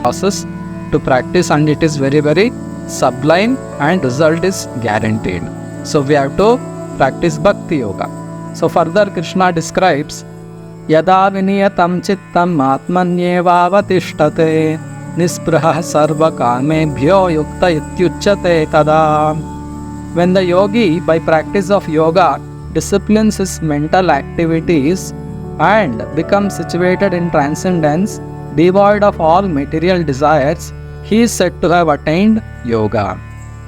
process to practice, and it is very, very sublime and result is guaranteed. So we have to practice Bhakti Yoga. So further Krishna describes Yada viniyatam chittam atmanyevavatishtate nisprahah sarva kamebhyo yukta ityuchyate tada. When the yogi, by practice of yoga, disciplines his mental activities and becomes situated in transcendence, devoid of all material desires, he is said to have attained yoga.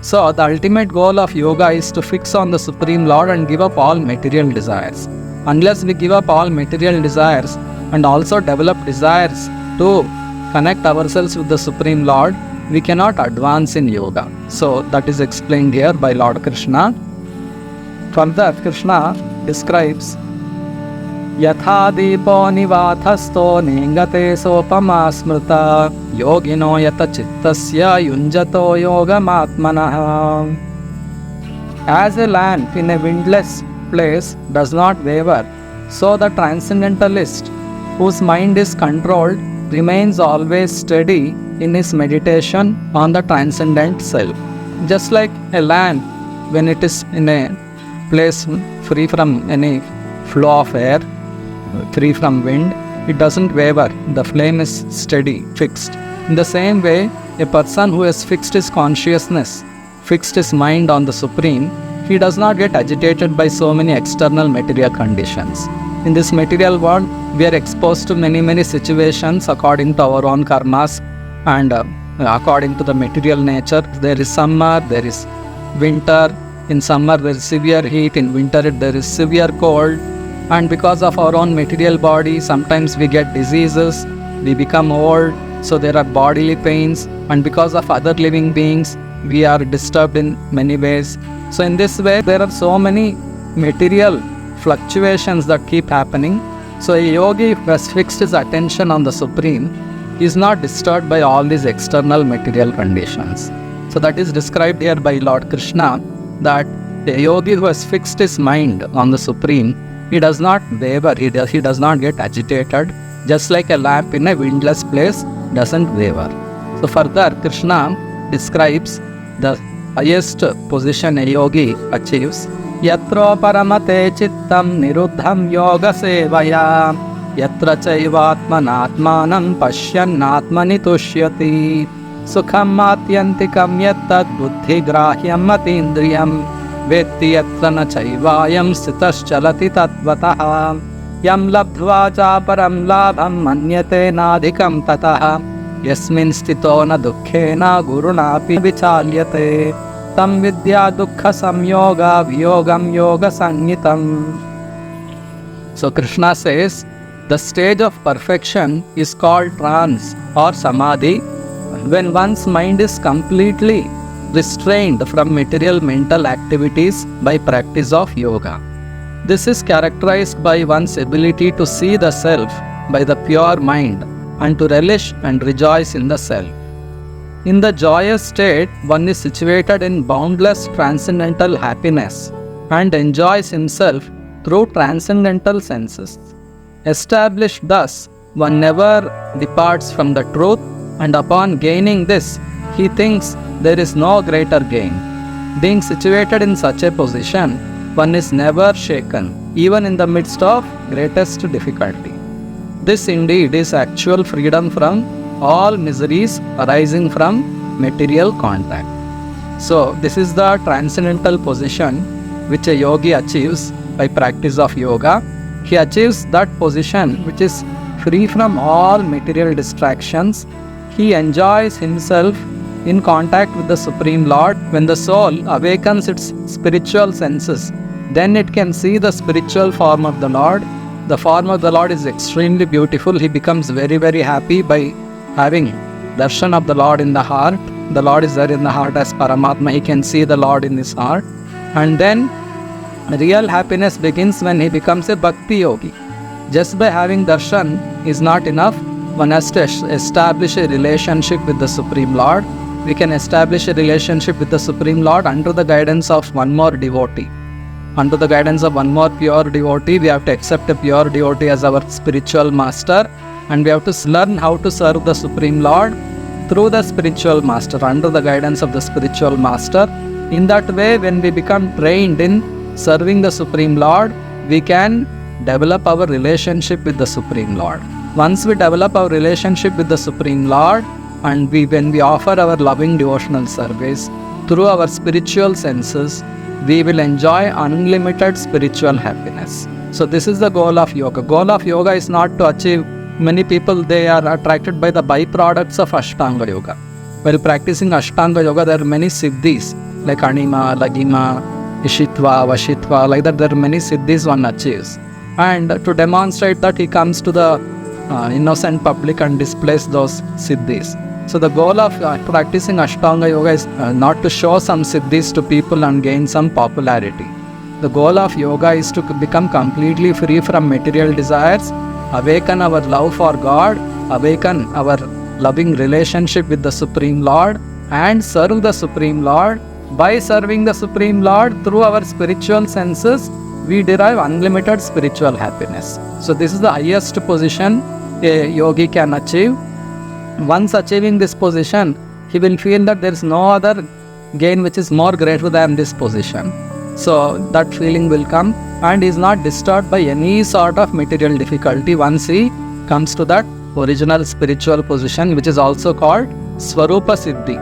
So the ultimate goal of yoga is to fix on the Supreme Lord and give up all material desires. Unless we give up all material desires and also develop desires to connect ourselves with the Supreme Lord, we cannot advance in yoga. So that is explained here by Lord Krishna. Further, Krishna describes Yatha dipo nivathasto ningate sopama smrita yogino yata chittasya yunjato yogamatmanaha. As a lamp in a windless place does not waver, so the transcendentalist, whose mind is controlled, remains always steady in his meditation on the transcendent self. Just like a lamp, when it is in a place free from any flow of air, free from wind, it doesn't waver. The flame is steady, fixed. In the same way, a person who has fixed his consciousness, fixed his mind on the Supreme, he does not get agitated by so many external material conditions. In this material world, we are exposed to many situations according to our own karmas and according to the material nature. There is summer, there is winter. In summer there is severe heat, in winter there is severe cold. And because of our own material body, sometimes we get diseases, we become old, so there are bodily pains. And because of other living beings, we are disturbed in many ways. So in this way, there are so many material fluctuations that keep happening. So a yogi who has fixed his attention on the Supreme is not disturbed by all these external material conditions. So that is described here by Lord Krishna, that a yogi who has fixed his mind on the Supreme, he does not waver, he does not get agitated, just like a lamp in a windless place doesn't waver. So further, Krishna describes the highest position a yogi achieves. Yatro paramate chittam niruddham yoga sevaya yatra chaivatmanatmanam pashyannatmani tushyati sukham atyantikam yattad buddhi grahyam matindriyam vetti yatra na chaivayam sthitaschalati tatvatah yam labdhva cha param labham manyate nadhikam tatah yasmin sthito na dukkhena gurunapi vichalyate tam vidya dukkha samyoga viyogam yoga sangitam. So Krishna says the stage of perfection is called trance or samadhi, when one's mind is completely restrained from material mental activities by practice of yoga. This is characterized by one's ability to see the self by the pure mind and to relish and rejoice in the self. In the joyous state, one is situated in boundless transcendental happiness and enjoys himself through transcendental senses. Established thus, one never departs from the truth, and upon gaining this, he thinks there is no greater gain. Being situated in such a position, one is never shaken, even in the midst of greatest difficulty. This indeed is actual freedom from all miseries arising from material contact. So this is the transcendental position which a yogi achieves by practice of yoga. He achieves that position which is free from all material distractions. He enjoys himself in contact with the Supreme Lord. When the soul awakens its spiritual senses, then it can see the spiritual form of the Lord. The form of the Lord is extremely beautiful. He becomes very happy by having darshan of the Lord in the heart. The Lord is there in the heart as Paramatma. He can see the Lord in his heart. And then real happiness begins when he becomes a bhakti yogi. Just by having darshan is not enough. One has to establish a relationship with the Supreme Lord. We can establish a relationship with the Supreme Lord under the guidance of one more devotee. Under the guidance of one more pure devotee, we have to accept a pure devotee as our spiritual master, and we have to learn how to serve the Supreme Lord through the spiritual master, under the guidance of the spiritual master. In that way, when we become trained in serving the Supreme Lord, we can develop our relationship with the Supreme Lord. Once we develop our relationship with the Supreme Lord, and when we offer our loving devotional service through our spiritual senses, we will enjoy unlimited spiritual happiness. So this is the goal of yoga. Goal of yoga is not to achieve. Many people, they are attracted by the byproducts of Ashtanga Yoga. While practicing Ashtanga Yoga, there are many siddhis like Anima, Lagima, Ishitva, Vashitva, like that there are many siddhis one achieves. And to demonstrate that, he comes to the innocent public and displays those siddhis. So the goal of practicing Ashtanga Yoga is not to show some siddhis to people and gain some popularity. The goal of yoga is to become completely free from material desires, awaken our love for God, awaken our loving relationship with the Supreme Lord, and serve the Supreme Lord. By serving the Supreme Lord through our spiritual senses, we derive unlimited spiritual happiness. So this is the highest position a yogi can achieve. Once achieving this position, he will feel that there is no other gain which is more greater than this position. So that feeling will come, and is not disturbed by any sort of material difficulty once he comes to that original spiritual position, which is also called Swarupa Siddhi,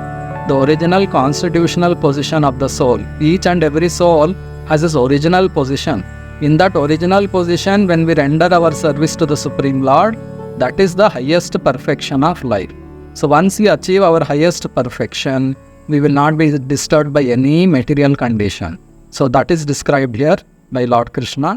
the original constitutional position of the soul. Each and every soul has its original position. In that original position, when we render our service to the Supreme Lord, that is the highest perfection of life. So once we achieve our highest perfection, we will not be disturbed by any material condition. So that is described here by Lord Krishna.